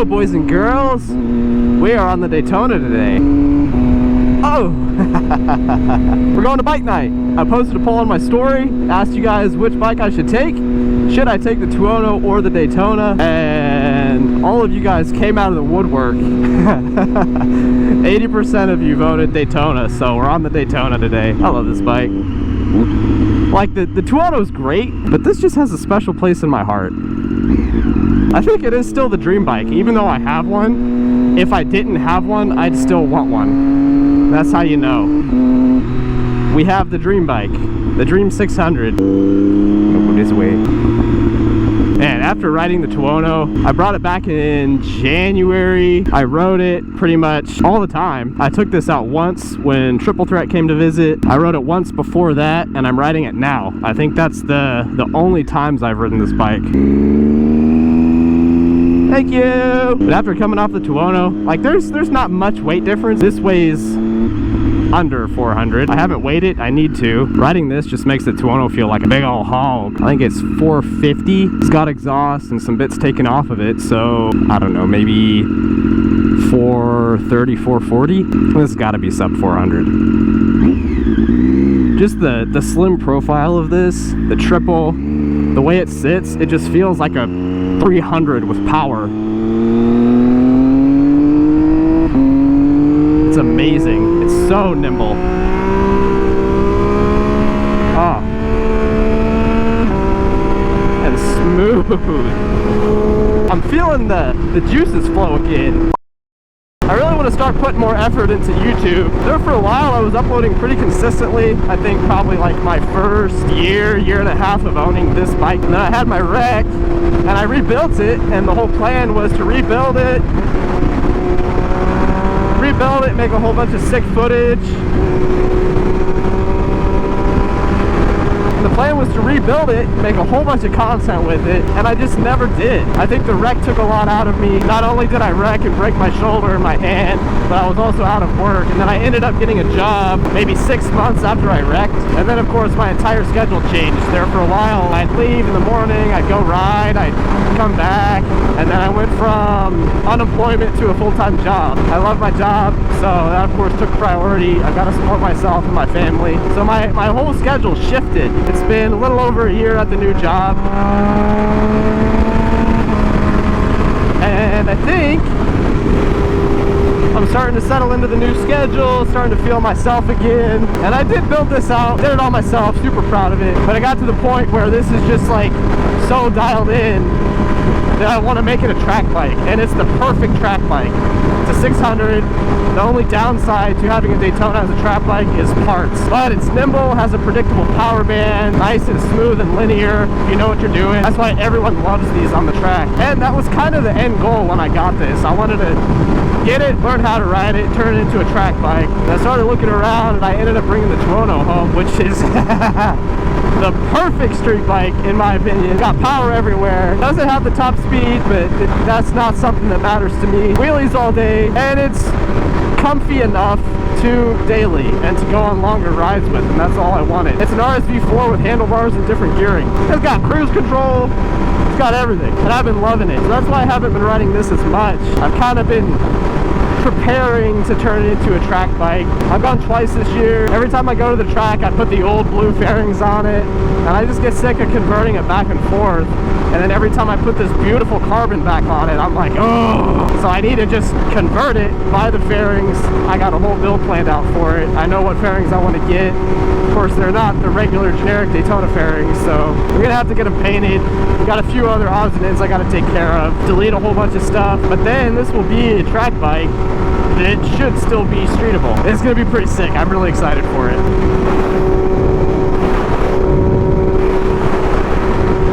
Hello boys and girls, we are on the Daytona today. Oh, we're going to bike night. I posted a poll on my story, asked you guys which bike I should take. Should I take the Tuono or the Daytona? And all of you guys came out of the woodwork. 80% of you voted Daytona, so we're on the Daytona today. I love this bike. Like the Tuono's great, but this just has a special place in my heart. I think it is still the dream bike, even though I have one. If I didn't have one, I'd still want one. That's how you know. We have the dream bike, the Dream 600. Go this way. And after riding the Tuono, I brought it back in January. I rode it pretty much all the time. I took this out once when Triple Threat came to visit. I rode it once before that, and I'm riding it now. I think that's the only times I've ridden this bike. Thank you! But after coming off the Tuono, like there's not much weight difference. This weighs under 400. I haven't weighed it, I need to. Riding this just makes the Tuono feel like a big old hog. I think it's 450. It's got exhaust and some bits taken off of it, so I don't know, maybe 430, 440. This has got to be sub 400. Just the slim profile of this, the triple, the way it sits, it just feels like a 300 with power. It's amazing. It's so nimble. Oh. And smooth. I'm feeling the juices flow again. I really want to start putting more effort into YouTube. There for a while I was uploading pretty consistently. I think probably like my first year and a half of owning this bike. And then I had my wreck and I rebuilt it, and the whole plan was to rebuild it, make a whole bunch of sick footage. The plan was to rebuild it, make a whole bunch of content with it, and I just never did. I think the wreck took a lot out of me. Not only did I wreck and break my shoulder and my hand, but I was also out of work. And then I ended up getting a job maybe 6 months after I wrecked. And then of course my entire schedule changed. There for a while, I'd leave in the morning, I'd go ride, I'd come back, and then I went from unemployment to a full-time job. I love my job, so that of course took priority. I've got to support myself and my family. So my whole schedule shifted. It's been a little over a year at the new job, and I think I'm starting to settle into the new schedule, starting to feel myself again. And I did build this out, did it all myself, super proud of it. But I got to the point where this is just like so dialed in that I want to make it a track bike, and it's the perfect track bike. It's a 600. The only downside to having a Daytona as a track bike is parts, but it's nimble, has a predictable power band, nice and smooth and linear. You know what you're doing. That's why everyone loves these on the track, and that was kind of the end goal when I got this. I wanted to get it, learn how to ride it, turn it into a track bike. And I started looking around, and I ended up bringing the Tuono home, which is the perfect street bike in my opinion. Got power everywhere. Doesn't have the top speed, but that's not something that matters to me. Wheelies all day, and it's comfy enough to daily and to go on longer rides with, and that's all I wanted. It's an RSV4 with handlebars and different gearing. It's got cruise control, it's got everything, and I've been loving it. So that's why I haven't been riding this as much. I've kind of been preparing to turn it into a track bike. I've gone twice this year. Every time I go to the track, I put the old blue fairings on it, and I just get sick of converting it back and forth. And then every time I put this beautiful carbon back on it, I'm like, oh! So I need to just convert it, buy the fairings. I got a whole build planned out for it. I know what fairings I want to get. Of course, they're not the regular generic Daytona fairings, so we're gonna have to get them painted. We got a few other odds and ends I gotta take care of, delete a whole bunch of stuff, but then this will be a track bike that should still be streetable. It's gonna be pretty sick. I'm really excited for it.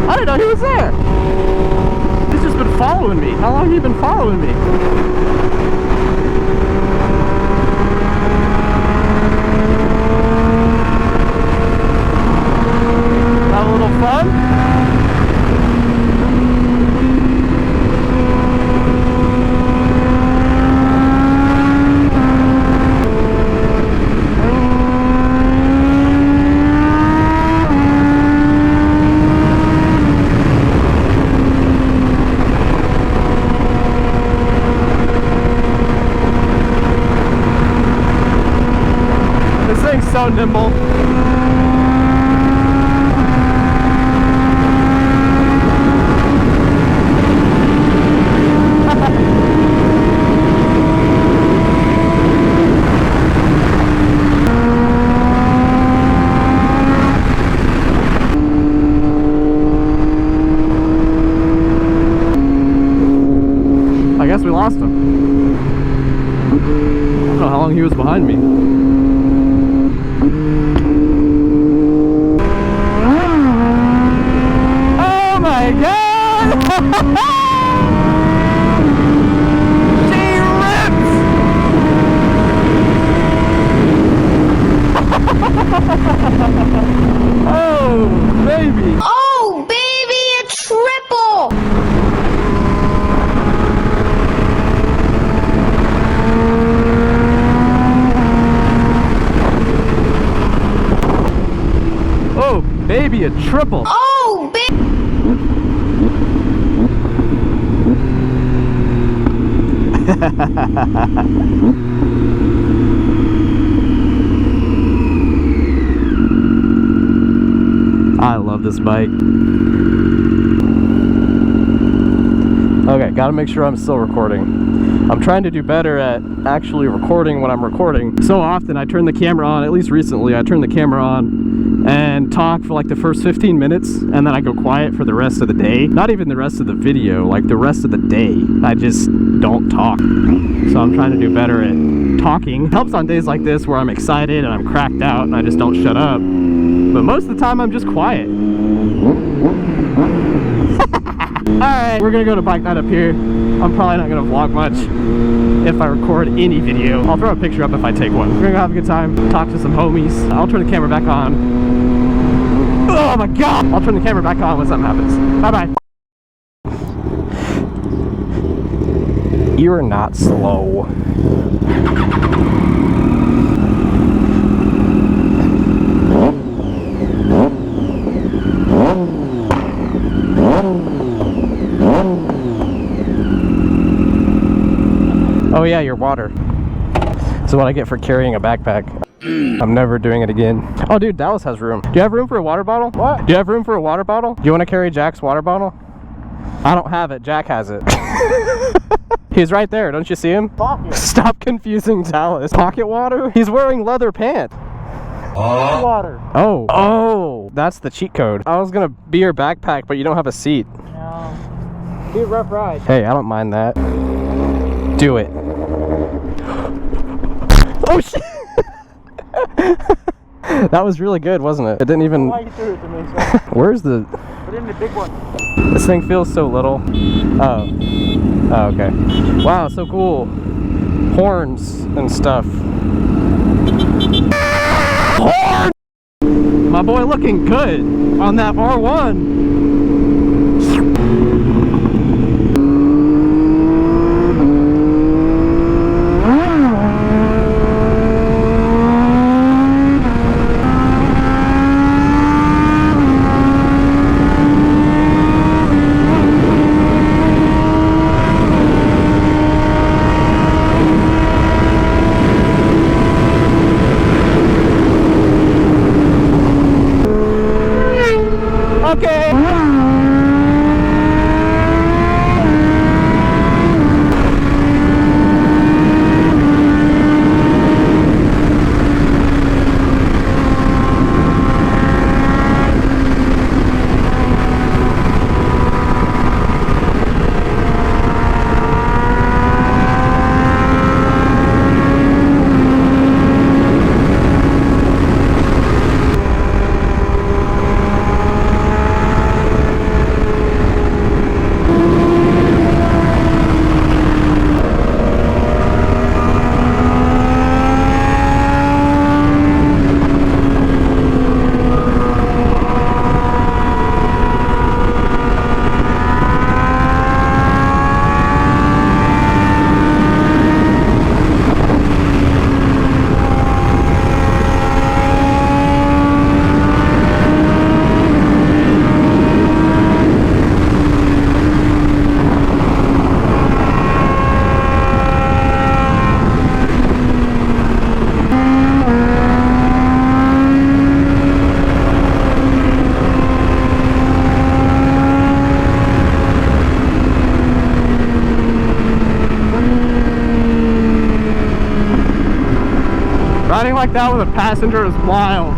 I didn't know he was there. He's just been following me. How long have you been following me? Have a little fun? lost him. I don't know how long he was behind me. Oh my god! She rips! Oh, baby! Oh, baby, a triple! Oh, baby, a triple! Oh, baby! I love this bike. Okay, gotta make sure I'm still recording. I'm trying to do better at actually recording when I'm recording. So often I turn the camera on, at least recently, I turn the camera on and talk for like the first 15 minutes and then I go quiet for the rest of the day. Not even the rest of the video, like the rest of the day. I just don't talk. So I'm trying to do better at talking. It helps on days like this where I'm excited and I'm cracked out and I just don't shut up. But most of the time I'm just quiet. Alright, we're gonna go to bike night up here. I'm probably not gonna vlog much if I record any video. I'll throw a picture up if I take one. We're gonna have a good time, talk to some homies. I'll turn the camera back on. Oh my god! I'll turn the camera back on when something happens. Bye-bye. You're not slow. Oh yeah, your water. This is what I get for carrying a backpack. I'm never doing it again. Oh dude, Dallas has room. Do you have room for a water bottle? What? Do you have room for a water bottle? Do you want to carry Jack's water bottle? I don't have it, Jack has it. He's right there, don't you see him? Pocket. Stop confusing Dallas. Pocket water? He's wearing leather pants. Water. Oh. Oh, that's the cheat code. I was gonna be your backpack, but you don't have a seat. No. Be a rough ride. Hey, I don't mind that. Do it. Oh shit! That was really good, wasn't it? It didn't even... Why you threw it to me, so Where's the... put in the big one. This thing feels so little. Oh. Oh, okay. Wow, so cool. Horns and stuff. Horn! My boy looking good on that R1. Okay. Riding like that with a passenger is wild.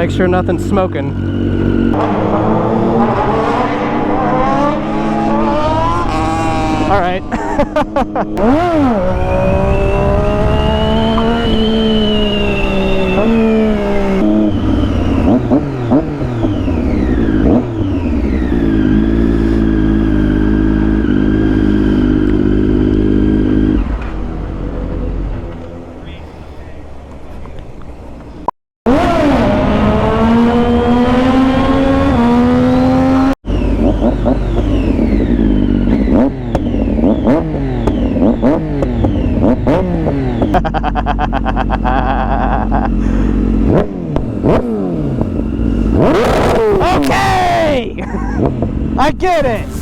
Make sure nothing's smoking. All right. Okay! I get it!